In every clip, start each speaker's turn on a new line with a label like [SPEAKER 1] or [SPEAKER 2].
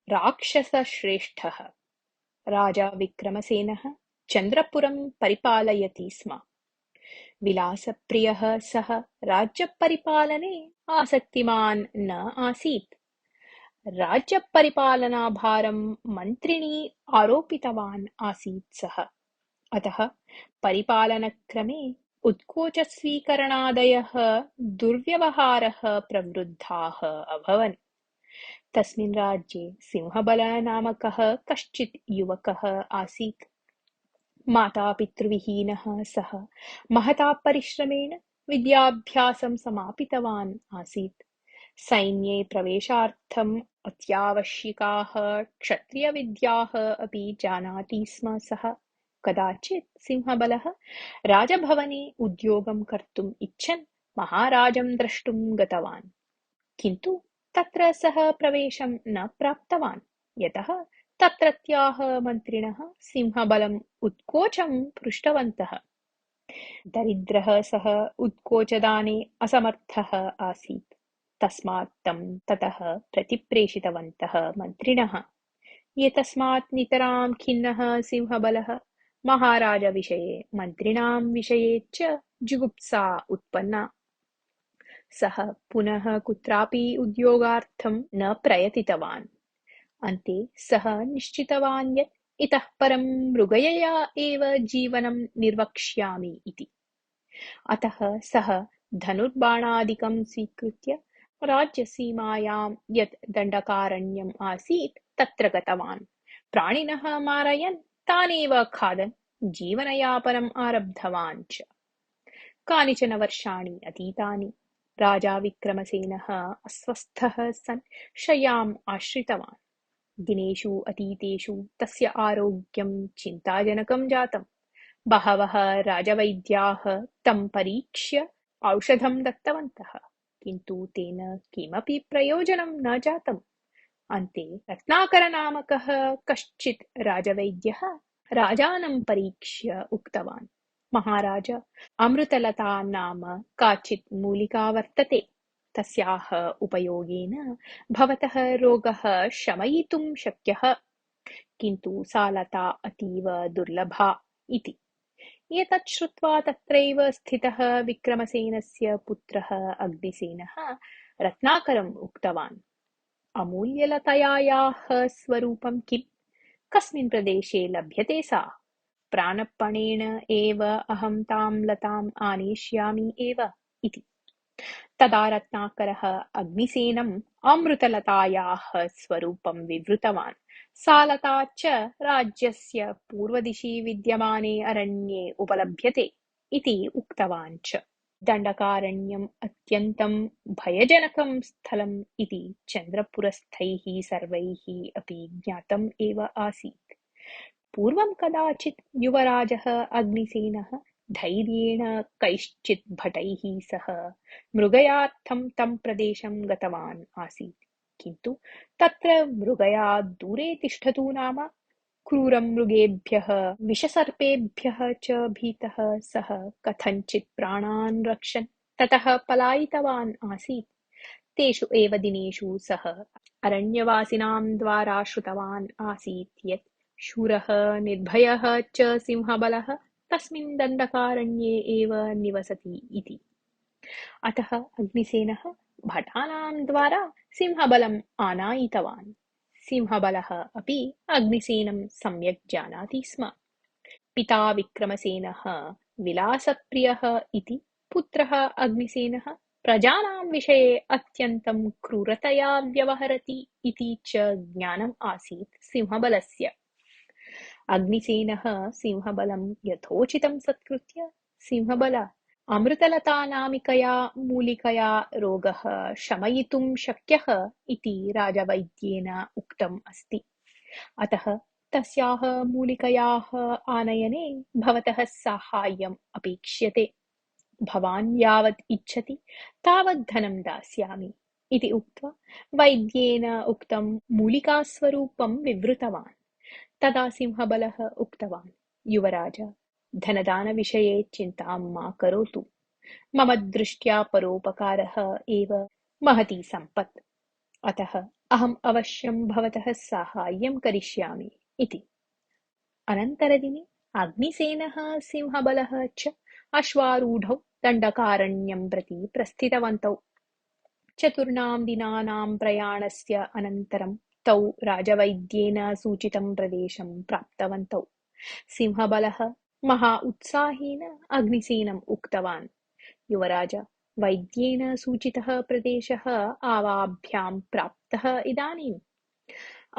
[SPEAKER 1] राक्षसश्रेष्ठः राजा विक्रमसेनः चन्द्रपुरं परिपालयति स्म। विलासप्रियः सः राज्यपरिपालने आसक्तिमान् न आसीत्। राज्यपरिपालनाभारं मन्त्रिणी आरोपितवान् आसीत् सः। अतः परिपालनक्रमे उत्कोचस्वीकरणादयः दुर्व्यवहारः प्रवृद्धाः अभवन्। तस्मिन् राज्ये सिंहबलः नामकः कश्चित् युवकः आसीत्। मातापितृविहीनः सः महता परिश्रमेण विद्याभ्यासं समापितवान् आसीत्। सैन्ये प्रवेशार्थम् अत्यावश्यकाः क्षत्रियविद्याः अपि जानाति स्म सः। कदाचित् सिंहबलः राजभवने उद्योगं कर्तुम् इच्छन् महाराजं द्रष्टुं गतवान्, किन्तु तत्र सः प्रवेशं न प्राप्तवान्, यतः तत्रत्याः मन्त्रिणः सिंहबलम् उत्कोचं पृष्टवन्तः। दरिद्रः सः उत्कोचदाने असमर्थः आसीत्, तस्मात् तं ततः प्रतिप्रेषितवन्तः मन्त्रिणः। एतस्मात् नितरां खिन्नः सिंहबलः महाराजविषये मन्त्रिणां विषये च जुगुप्सा उत्पन्ना। सः पुनः कुत्रापि उद्योगार्थं न प्रयतितवान्। अन्ते सः निश्चितवान् यत् इतः परं मृगयया एव जीवनं निर्वक्ष्यामि इति। अतः सः धनुर्बाणादिकं स्वीकृत्य राज्यसीमायां यत् दण्डकारण्यम् आसीत् तत्र गतवान्। प्राणिनः मारयन् तानेव खादन् जीवनयापनम् आरब्धवान् च। कानिचन वर्षाणि अतीतानि। राजा विक्रमसेनः अस्वस्थः सन् शय्याम् आश्रितवान्। दिनेषु अतीतेषु तस्य आरोग्यं चिन्ताजनकं जातम्। बहवः राजवैद्याः तं परीक्ष्य औषधं दत्तवन्तः, किन्तु तेन किमपि प्रयोजनं न जातम्। अन्ते रत्नाकरनामकः कश्चित् राजवैद्यः राजानं परीक्ष्य उक्तवान्, महाराज, अमृतलता नाम काचित् मूलिका वर्तते। तस्याः उपयोगेन भवतः रोगः शमयितुं शक्यः, किन्तु सा लता अतीव दुर्लभा इति। एतत् श्रुत्वा तत्रैव स्थितः विक्रमसेनस्य पुत्रः अग्निसेनः रत्नाकरम् उक्तवान्, अमूल्यलतायाः स्वरूपं किम्? कस्मिन् प्रदेशे लभ्यते सा? प्राणपणेन एव अहं तां लताम् आनेष्यामि एव इति। तदा रत्नाकरः अग्निसेनम् अमृतलतायाः स्वरूपं विवृतवान्। सा लता च राज्यस्य पूर्वदिशि विद्यमाने अरण्ये उपलभ्यते इति उक्तवान् च। दण्डकारण्यम् अत्यन्तं भयजनकं स्थलम् इति चन्द्रपुरस्थैः सर्वैः अपि ज्ञातम् एव आसीत्। पूर्वं कदाचित् युवराजः अग्निसेनः धैर्येण कैश्चित् भटैः सह मृगयार्थं तं प्रदेशं गतवान् आसीत्, किन्तु तत्र मृगयात् दूरे तिष्ठतु नाम क्रूरमृगेभ्यः विषसर्पेभ्यः च भीतः सः कथञ्चित् प्राणान् रक्षन् ततः पलायितवान् आसीत्। तेषु एव दिनेषु सः अरण्यवासिनां द्वारा श्रुतवान् आसीत् यत् शूरः निर्भयः च सिंहबलः तस्मिन् दण्डकारण्ये एव निवसति इति। अतः अग्निसेनः भटानां द्वारा सिंहबलम् आनायितवान्। सिंहबलः अपि अग्निसेनं सम्यक् जानाति स्म। पिता विक्रमसेनः विलासप्रियः इति पुत्रः अग्निसेनः प्रजानां विषये अत्यन्तं क्रूरतया व्यवहरति इति च ज्ञानम् आसीत् सिंहबलस्य। अग्निसेनः सिंहबलं यथोचितं सत्कृत्य, सिंहबल, अमृतलतानामिकया मूलिकया रोगः शमयितुं शक्यः इति राजवैद्येन उक्तम् अस्ति। अतः तस्याः मूलिकयाः आनयने भवतः साहाय्यम् अपेक्ष्यते। भवान् यावत् इच्छति तावत् धनं दास्यामि इति उक्त्वा वैद्येन उक्तं मूलिकास्वरूपं विवृतवान्। तदा सिंहबलः उक्तवान्, युवराज, धनदानविषये चिन्तां मा करोतु। मम दृष्ट्या परोपकारः एव महती सम्पत्। अतः अहम् अवश्यं भवतः साहाय्यं करिष्यामि इति। अनन्तरदिने अग्निसेनः सिंहबलः च अश्वारूढौ दण्डकारण्यं प्रति प्रस्थितवन्तौ। चतुर्णां दिनानां प्रयाणस्य अनन्तरं तौ राजवैद्येन सूचितं प्रदेशं प्राप्तवन्तौ। सिंहबलः महा उत्साहेन अग्निसेनम् उक्तवान्, युवराज, वैद्येन सूचितः प्रदेशः आवाभ्यां प्राप्तः। इदानीम्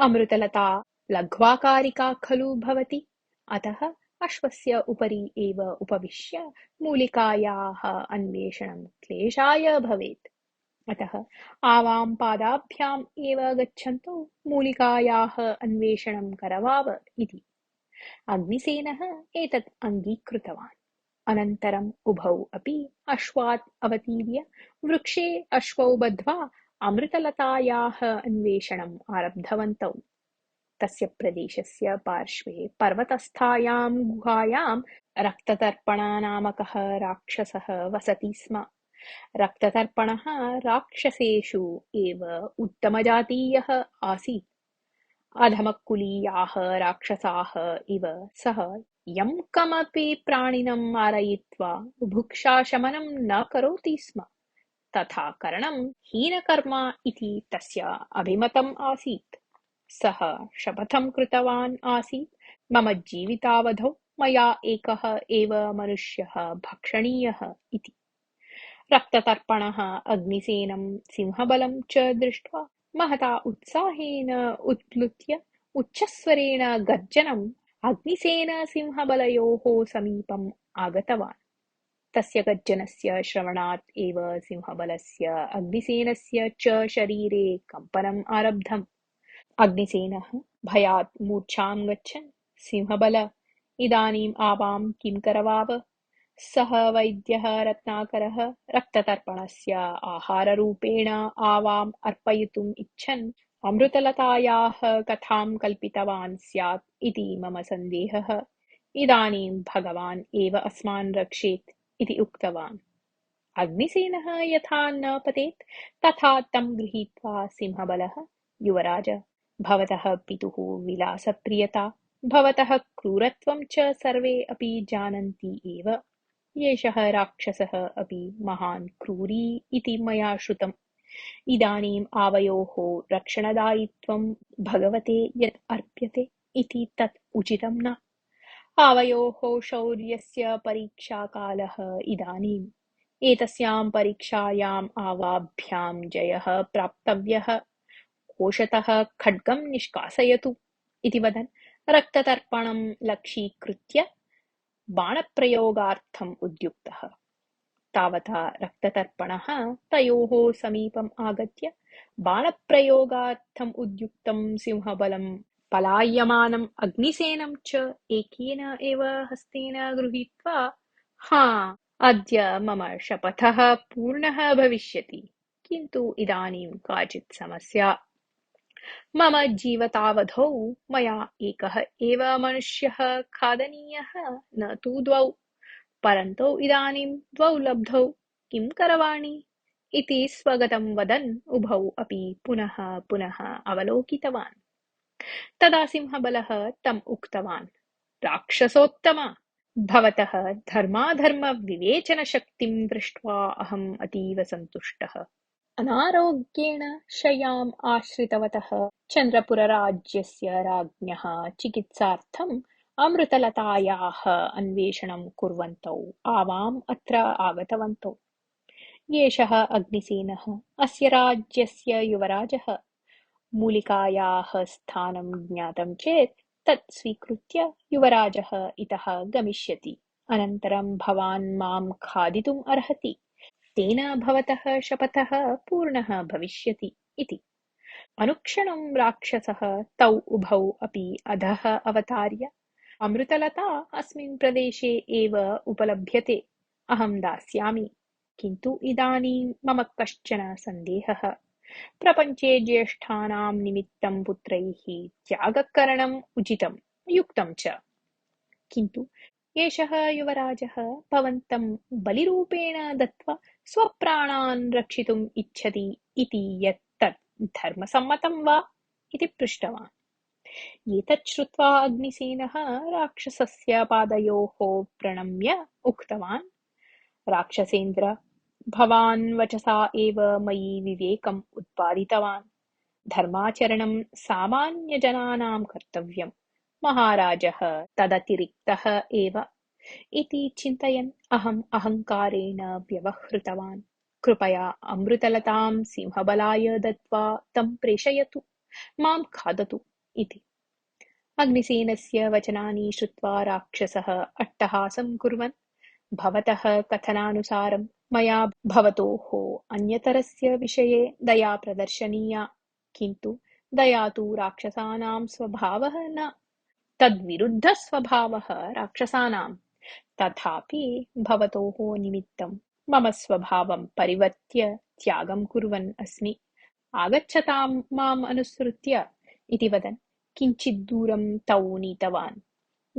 [SPEAKER 1] अमृतलता लघ्वाकारिका खलु भवति, अतः अश्वस्य उपरि एव उपविश्य मूलिकायाः अन्वेषणं क्लेशाय भवेत्। अतः आवां पादाभ्याम् एव गच्छन्तौ मूलिकायाः अन्वेषणं करवाव इति। अग्निसेनः एतत् अङ्गीकृतवान्। अनन्तरम् उभौ अपि अश्वात् अवतीर्य वृक्षे अश्वौ बद्ध्वा अमृतलतायाः अन्वेषणम् आरब्धवन्तौ। तस्य प्रदेशस्य पार्श्वे पर्वतस्थायां गुहायां रक्ततर्पणनामकः राक्षसः वसति स्म। रक्ततर्पणः राक्षसेषु एव उत्तमजातीयः आसीत्। अधमकुलीयाः राक्षसाः इव सः यं कमपि प्राणिनं मारयित्वा बुभुक्षाशमनं न करोति स्म। तथा करणं हीनकर्म इति तस्य अभिमतम् आसीत्। सः शपथं कृतवान् आसीत्, मम जीवितावधौ मया एकः एव मनुष्यः भक्षणीयः इति। रक्ततर्पणः अग्निसेनं सिंहबलं च दृष्ट्वा महता उत्साहेन उत्प्लुत्य उच्चस्वरेण गर्जनम् अग्निसेन सिंहबलयोः समीपम् आगतवान्। तस्य गर्जनस्य श्रवणात् एव सिंहबलस्य अग्निसेनस्य च शरीरे कम्पनम् आरब्धम्। अग्निसेनः भयात् मूर्छां गच्छन्, सिंहबल, इदानीम् आवां किं करवाव? सः वैद्यः रत्नाकरः रक्ततर्पणस्य आहाररूपेण आवाम् अर्पयितुम् इच्छन् अमृतलतायाः कथां कल्पितवान् स्यात् इति मम सन्देहः। इदानीं भगवान् एव अस्मान् रक्षेत् इति उक्तवान्। अग्निसेनः यथा न पतेत् तथा तं गृहीत्वा सिंहबलः, युवराज, भवतः पितुः विलासप्रियता, भवतः क्रूरत्वं च सर्वे अपि जानन्ति एव। एषः राक्षसः अपि महान् क्रूरी इति मया श्रुतम्। इदानीम् आवयोः रक्षणदायित्वं भगवते यत् अर्प्यते इति तत् उचितं न। आवयोः शौर्यस्य परीक्षाकालः इदानीम्। एतस्यां परीक्षायाम् आवाभ्यां जयः प्राप्तव्यः। कोशतः खड्गं निष्कासयतु इति वदन् रक्ततर्पणं लक्ष्यीकृत्य बाणप्रयोगार्थम् उद्युक्तः। तावता रक्ततर्पणः तयोः समीपम् आगत्य बाणप्रयोगार्थम् उद्युक्तं सिंहबलं पलायमानम् अग्निसेनं च एकेन एव हस्तेन गृहीत्वा, हा, अद्य मम शपथः पूर्णः भविष्यति, किन्तु इदानीं काचित् समस्या। मम जीवतावधौ मया एकः एव मनुष्यः खादनीयः, न तु द्वौ। परन्तु इदानीं द्वौ लब्धौ, किं करवाणि इति स्वगतं वदन् उभौ अपि पुनः पुनः अवलोकितवान्। तदा सिंहबलः तम् उक्तवान्, राक्षसोत्तम, भवतः धर्माधर्मविवेचनशक्तिं दृष्ट्वा अहम् अतीव सन्तुष्टः। अनारोग्येण शय्याम् आश्रितवतः चन्द्रपुरराज्यस्य राज्ञः चिकित्सार्थम् अमृतलतायाः अन्वेषणं कुर्वन्तौ आवाम् अत्र आगतवन्तौ। एषः अग्निसेनः अस्य राज्यस्य युवराजः। मूलिकायाः स्थानं ज्ञातं चेत् तत् स्वीकृत्य युवराजः इतः गमिष्यति। अनन्तरं भवान् मां खादितुम् अर्हति। तेन भवतः शपथः पूर्णः भविष्यति इति। अनुक्षणं राक्षसः तौ उभौ अपि अधः अवतार्य, अमृतलता अस्मिन् प्रदेशे एव उपलभ्यते, अहं दास्यामि। किन्तु इदानीं मम कश्चन सन्देहः। प्रपञ्चे ज्येष्ठानां निमित्तं पुत्रैः त्यागकरणम् उचितं, युक्तं च। किन्तु एषः युवराजः भवन्तं बलिरूपेण दत्त्वा स्वप्राणान् रक्षितुम् इच्छति इति यत् तत् धर्मसम्मतं वा इति पृष्टवान्। एतत् श्रुत्वा अग्निसेनः राक्षसस्य पादयोः प्रणम्य उक्तवान्, राक्षसेन्द्र, भवान् वचसा एव मयि विवेकम् उत्पादितवान्। धर्माचरणं सामान्यजनानां कर्तव्यम्, महाराजः तदतिरिक्तः एव इति चिन्तयन् अहम् अहङ्कारेण व्यवहृतवान्। कृपया अमृतलतां सिंहबलाय दत्त्वा तं प्रेषयतु, मां खादतु इति। अग्निसेनस्य वचनानि श्रुत्वा राक्षसः अट्टहासं कुर्वन्, भवतः कथनानुसारं मया भवतोः अन्यतरस्य विषये दया प्रदर्शनीया, किन्तु दया तु राक्षसानां स्वभावः न, तद्विरुद्धस्वभावः राक्षसानां। तथापि भवतोः निमित्तं मम स्वभावं परिवर्त्य त्यागं कुर्वन् अस्मि। आगच्छतां माम् अनुसृत्य इति वदन् किञ्चिद्दूरं तौ नीतवान्।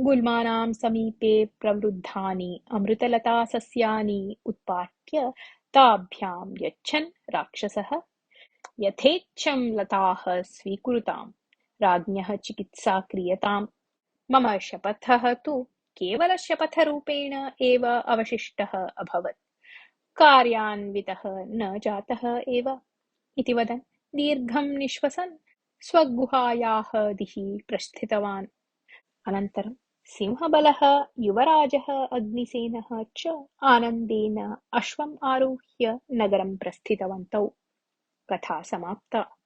[SPEAKER 1] गुल्मानां समीपे प्रवृद्धानि अमृतलतासस्यानि उत्पाट्य ताभ्यां यच्छन् राक्षसः, यथेच्छं लताः स्वीकुरुताम्, राज्ञः चिकित्सा क्रियताम्। मम शपथः तु केवलशपथरूपेण एव अवशिष्टः अभवत्, कार्यान्वितः न जातः एव इति वदन् दीर्घं निश्वसन् स्वगुहायाः दिशि प्रस्थितवान्। अनन्तरं सिंहबलः, युवराजः, अग्निसेनः च आनन्देन अश्वम् आरुह्य नगरं प्रस्थितवन्तौ। कथा समाप्ता।